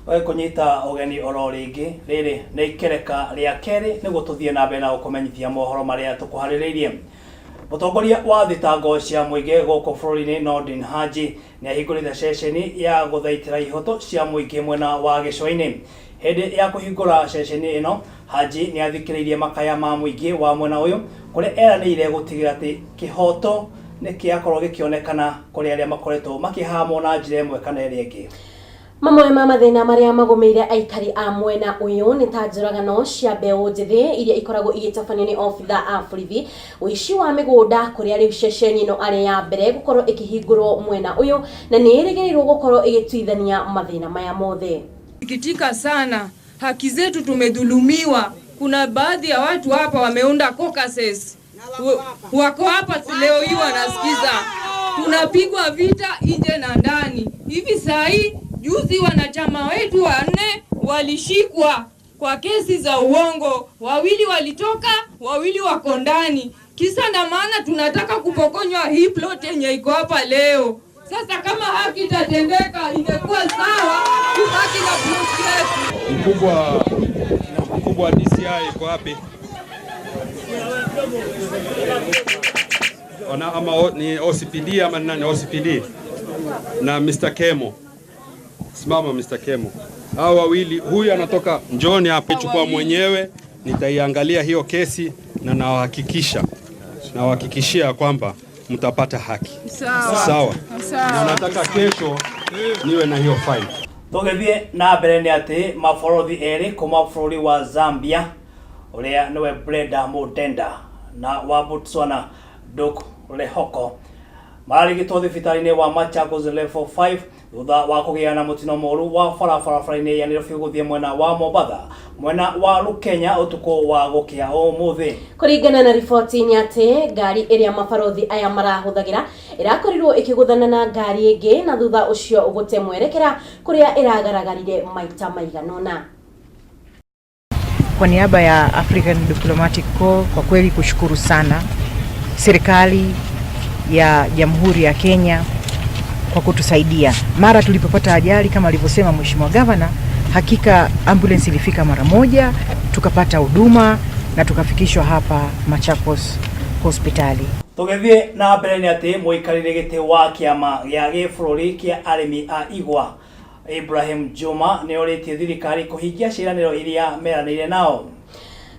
kunyita ogeni oro ringi riri ni ikereka ria keri niguo tuthie na mbere na gukumenyithia mohoro maria tukuhaririirie. Mutongoria wa thitango cia muingi goko bururi-ini Nordin Haji ni ahingurite ceceni ya guthaitira ihoto cia muingi mwena wa gicua-ini. Hindi ya kuhingura ceceni ino, Haji ni athikiriirie makaya ma muingi wa mwena uyu kuria eranire gutigira ati kihoto ni kiakorwo gikionekana kuri aria makoretwo makihamo na njira imwe kana iria ingi. Mamwe ma mathina maria magomeire aikari a mwena uyu ni ta njuragano cia mbeu njithi iria ikoragwo igitabanio ni obitha a borithi, uici wa migunda kuria riu ceceni ino ari ya mbere gukorwo ikihingurwo mwena uyu na ni irigirirwo gukorwo igituithania mathina maya mothe. Sikitika sana, haki zetu tumedhulumiwa. Kuna baadhi ya watu hapa wameunda caucuses. Wako hapa leo hii wanasikiza. Tunapigwa vita nje na ndani. Hivi sahi juzi wanachama wetu 4 walishikwa kwa kesi za uongo. 2 walitoka, 2 wako ndani. Kisa na maana tunataka kupokonywa hii plot yenye iko hapa leo. Sasa kama haki itatendeka ingekuwa sawa kubaki na plot yetu. Mkubwa wa DCI iko wapi? Ama ni OCPD ama nani? OCPD na Mr. Kemo. Simama Mr. Kemo. Hao wawili, huyu anatoka njoni hapa, chukua mwenyewe, nitaiangalia hiyo kesi na nawahakikishia kwamba mtapata haki. Sawa. Na nataka kesho niwe na hiyo file. Tugethie na mbere ni ati maborothi eri kuma bururi wa Zambia uria niwe Brenda Mudenda na wa Botswana Dok Lehoko marigitwo thibitari-ini wa Machakos level 5 thutha wa kugiana mutino moru wa barabara-ini ya Nairobi guthie mwena wa Mombasa mwena wa Rukenya utuko wa gukia umuthi. Kuringana na riboti ni ati ngari iria maborothi aya marahuthagira irakorirwo ikiguthana na ngari ingi na thutha ucio ugute mwerekera kuria iragaragarire maita maiganona. Kwa niaba ya African Diplomatic Corps, kwa kweli kushukuru sana serikali ya Jamhuri ya Kenya kwa kutusaidia. Mara tulipopata ajali kama alivyosema Mheshimiwa Governor, hakika ambulance ilifika mara moja, tukapata huduma na tukafikishwa hapa Machakos hospitali. Tugethie na mbere ni ati muikarire giti wa kiama ya gibũrũri kia arimi a igwa Ibrahim Juma ni oritie thirikari kuhingia ciraniro iria meranire nao.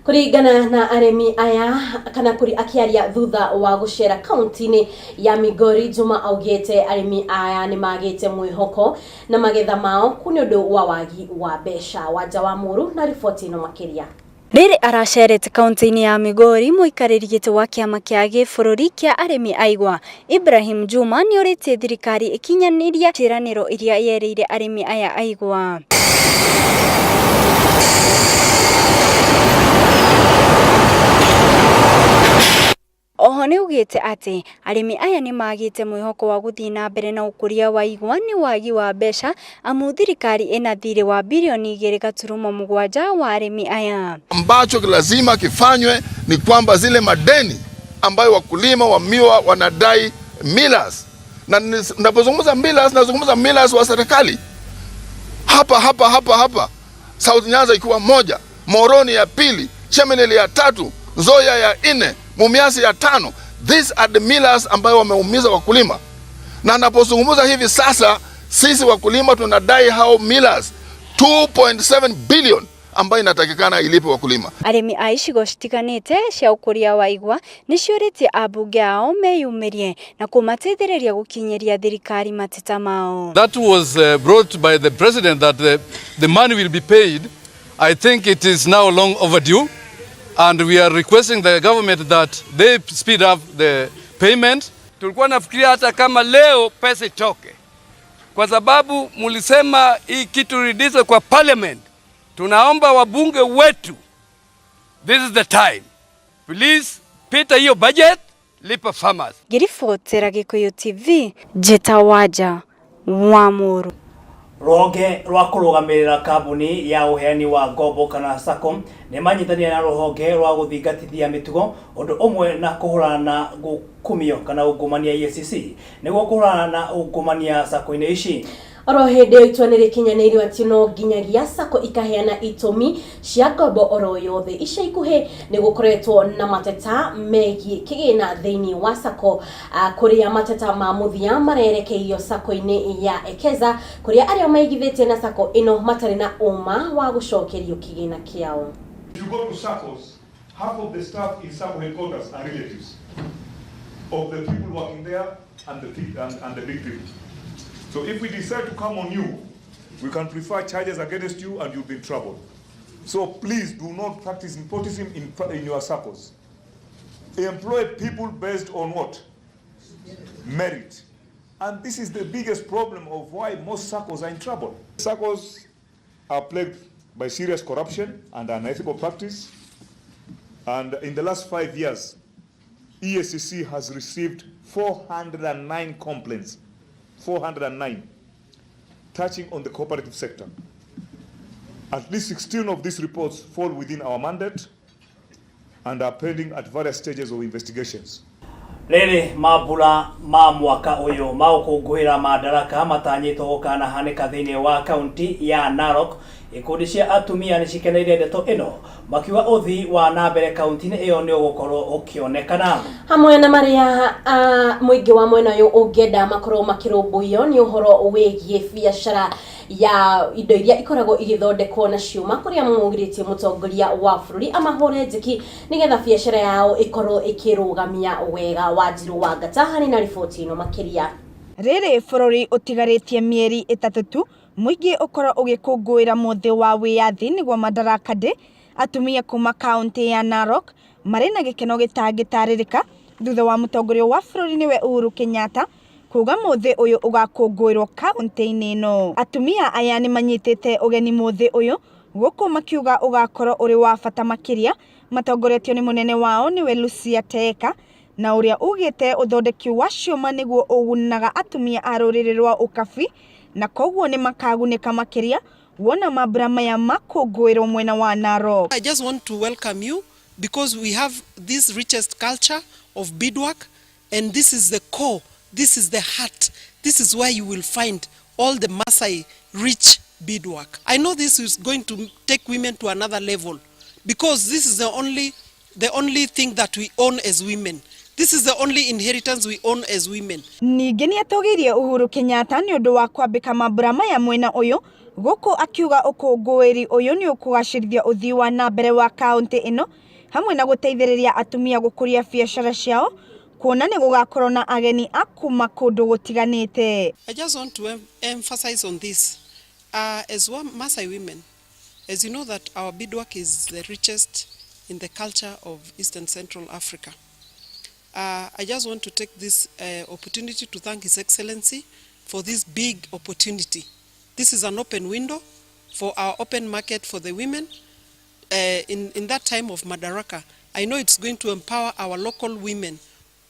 Kuringana na aremi aya kana kuri akiaria thutha wa gucera kaunti-ini ya Migori, Juma augite aremi aya ni magite mwihoko na magetha mao kuni undu wa wagi wa besha. WANJIRU na riboti ino makiria. Riri aracerete kaunti-ini ya Migori, muikariri giti wa kiama kia gibũrũri kia aremi aigwa Ibrahim Juma ni oritie thirikari ikinyaniria ciraniro iria yereire aremi aya aigwa. Oho ni ugite ati arimi aya ni magite mwihoko wa guthii na mbere na ukuria wa igwa ni wagi wa besha, amu thirikari ina thiri wa bilioni 2.7 wa arimi aya. Ambacho lazima kifanywe ni kwamba zile madeni ambayo wakulima wa miwa wanadai millers, na ninapozungumza millers nazungumza millers wa serikali hapa South Nyanza ikiwa 1, Moroni ya 2, Chemeneli ya 3, Nzoia ya 4, Mumias ya 5. These are the millers ambayo wameumiza wakulima. Na napozungumza hivi sasa sisi wakulima tunadai hao millers 2.7 billion ambayo inatakikana ilipe wakulima. Aremi aishigo citiganite cia ukuria wa igwa ni cioritie abunge ao meyumirie na kumatethereria gukinyeria thirikari mateta mao. That was brought by the president that the money will be paid. I think it is now long overdue. And we are requesting the government that they speed up the payment. Tulikuwa nafikiria hata kama leo pesa itoke, kwa sababu mulisema hii kitu rudishwe kwa parliament. Tunaomba wabunge wetu, this is the time, please pita hiyo budget, lipa farmers. Girifotera Gikuyu TV, Jetawaja Wamuru. Ruhonge rwa kurugamirira kambuni ya uheani wa ngombo kana SACCO ni manyitania na ruhonge rwa guthingatithia mitugo undu umwe na kuhurana na gukumio kana ungumania EACC niguo kuhurana na ungumania SACCO-ini ici. Oro hende itwanire kinyaniri ati no nginyagia SACCO ikaheana itumi cia ngombo oro yothe ica ikuhe ni gukoretwo na mateta megi kigina thiini wa SACCO kuria mateta ma muthia marerekeirio SACCO-ini ya Ekeza kuria aria maigithitie na SACCO ino matari na uma wa gucokerio kigina kiao. If you go to SACCOs, half of the staff in SACCO headquarters are relatives of the people working there and the big people. So if we decide to come on you, we can prefer charges against you and you'll be in trouble. So please do not practice nepotism in your SACCOs. Employ people based on what? Merit. And this is the biggest problem of why most SACCOs are in trouble. SACCOs are plagued by serious corruption and unethical practice. And in the last 5 years, EACC has received 409 complaints, 409, touching on the cooperative sector. At least 16 of these reports fall within our mandate and are pending at various stages of investigations. Rere mabula ma mwaka uyu maukunguhira madaraka matanyitwo gukana hanika thiini wa kaunti ya Narok. Ikundi cia atumia nicikeneire ndeto ino makiuga uthi wa nambere kaunti-ini iyo ni ugukorwo ukionekana hamwe na maria muingi wa mwena uyu ungenda makorwo makirumbuyo ni uhoro wigie biashara ya indo iria ikoragwo igithondekwo na ciuma kuria mugiritie mutongoria wa bururi amahore njiki nigetha biashara yao ikorwo ikirugamia wega. Wanjiru wa Ngata hani na riboti ino makiria. Rere bururi utigaritie mieri 3 tu muingi ukoro ugikungwira muthi wa wiathi niguo Madaraka Day. Atumia kuma kaunti ya Narok mari na gikeno gitangitaririka thutha wa mutongoria wa bururi niwe Uhuru Kenyatta kuga muthi uyu ugakungwirwo kaunti-ini ino. Atumia aya ni manyitite ugeni muthi uyu guku makiuga ugakorwo uri wa bata makiria matongoretio ni munene wao niwe Lucia Teka na uria ugite uthondeki wa ciuma niguo ugunaga atumia a ruriri rwa ukabi na koguo ni makaguneka makiria wona mabura maya makungwirwo mwena wa Narok. I just want to welcome you because we have this richest culture of beadwork and this is the core, this is the heart, this is where you will find all the Maasai rich beadwork. I know this is going to take women to another level because this is the only thing that we own as women. This is the only inheritance we own as women. Ningi ni atogirie Uhuru Kenyatta ni undu wa kwambika mabura maya mwena uyu guku akiuga ukungwiri uyu ni ukugacirithia uthii wa nambere wa kaunti ino hamwe na guteithiriria atumia gukuria biashara ciao kuona ni gugakorwo na ageni akuma kundu gutiganite. I just want to emphasize on this. As Maasai women, as you know that our beadwork is the richest in the culture of Eastern Central Africa. I just want to take this opportunity to thank His Excellency for this big opportunity. This is an open window for our open market for the women. In that time of Madaraka, I know it's going to empower our local women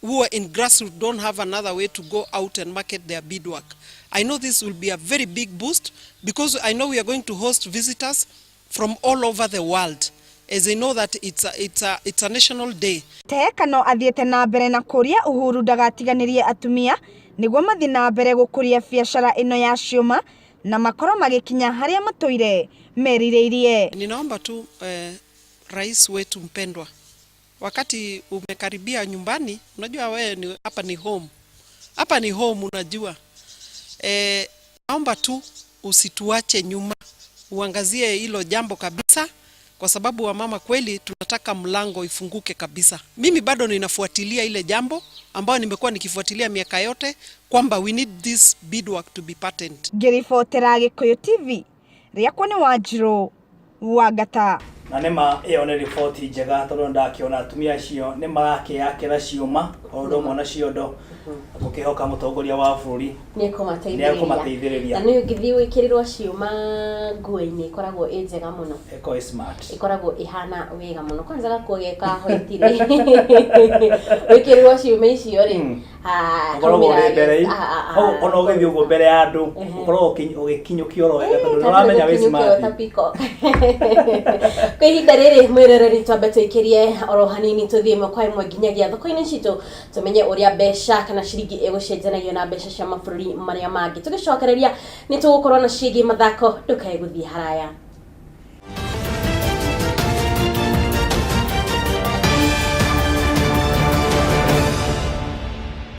who are in grassroots, don't have another way to go out and market their beadwork. I know this will be a very big boost because I know we are going to host visitors from all over the world. As they know that it's a national day. Teka no athiete na mbere na kuria Uhuru ndagatiganirie atumia niguo mathi na mbere gukuria biashara ino ya ciuma na makoro magikinya haria matuire merireirie. Ninaomba tu rais wetu mpendwa, wakati umekaribia nyumbani, unajua wewe hapa ni home. Hapa ni home unajua. Naomba tu usituache nyuma. Uangazie hilo jambo kabisa. Kwa sababu wa mama kweli tunataka mlango ifunguke kabisa. Mimi bado ninafuatilia ile jambo ambayo nimekuwa nikifuatilia miaka yote kwamba we need this beadwork to be patent. Ngiribotera Gikuyu TV riakwa ni Wanjiru wa Ngata. Na nema iyo ni riboti njega tondu ndakiona atumia cio ni marakiyakira ciuma ondo mwana ciondo gukihoka mutongoria wa bururi ni kumateithiriria na ni ngithi wikirirwo ciuma nguo-ini ikoragwo njega muno, eko smart, ikoragwo ihana wega muno kwanza gakuogeka hoitire wikirirwo ciuma icio ri Ukorwo uri mbere hau ono ugethi ugo mbere ya andu ukorwo ugikinyukia oro wega tondu nuramenya wi smart kwa ihinda riri mwiroreri twambe twikirie oro hanini tuthie kwa imwe nginyagia thoko-ini citu tumenye uria mbeca kana ciringi igucenjanagio na mbeca cia mabũrũri maria mangi tugicokereria ni tugukorwo na ciĩgiĩ mathako ndukae guthie haraya.